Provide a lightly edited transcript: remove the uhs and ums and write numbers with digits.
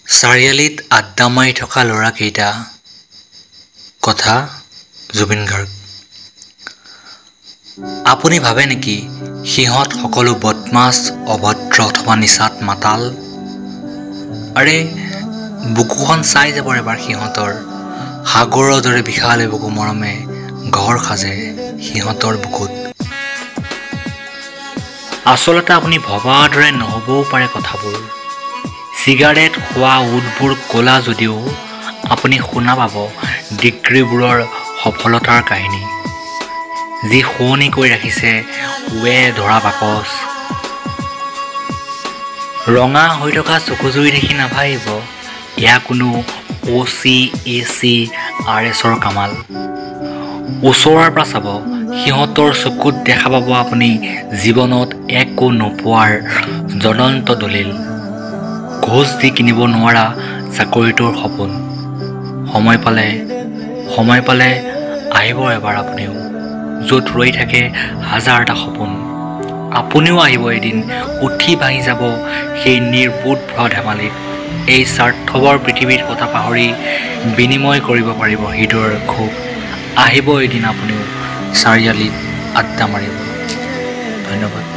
চাৰিআলিত আড্ডা মাৰি থকা ল'ৰাকেইটা। কথা জুবিন গাৰ্গ। আপুনি ভাবে নেকি সিহঁত সকলো বদমাছ, অভদ্ৰ অথবা নিচাত মাতাল? আৰে বুকুখন চাই যাব এবাৰ সিহঁতৰ। সাগৰৰ দৰে বিশাল বুকু মৰমে ঘৰ সাজে সিহঁতৰ বুকুত। আচলতে আপুনি ভবাৰ দৰে নহ'বও পাৰে কথাবোৰ। চিগাৰেট খোৱা ওঁঠবোৰ ক'লা যদিও আপুনি শুনা পাব ডিগ্ৰীবোৰৰ সফলতাৰ কাহিনী, যি শুৱনি কৰি ৰাখিছে ওৱে ধৰা বাকচ। ৰঙা হৈ থকা চকুজুৰি দেখি নাভাবিব এয়া কোনো OCACRSৰ কামাল। ওচৰৰ পৰা চাব, সিহঁতৰ চকুত দেখা পাব আপুনি জীৱনত একো নোপোৱাৰ জ্বলন্ত দলিল। ঘোচ দি কিনিব নোৱাৰা চাকৰিটোৰ সপোন। সময় পালে আহিব এবাৰ আপুনিও, য'ত ৰৈ থাকে হাজাৰটা সপোন। আপুনিও আহিব এদিন, উঠি ভাঙি যাব সেই নিৰ্বোধ ভ্ৰ ধেমালিত। এই স্বাৰ্থবৰ পৃথিৱীৰ কথা পাহৰি বিনিময় কৰিব পাৰিব হৃদয়ৰ ক্ষোভ। আহিব এদিন আপুনিও চাৰিআলিত আড্ডা মাৰিব। ধন্যবাদ।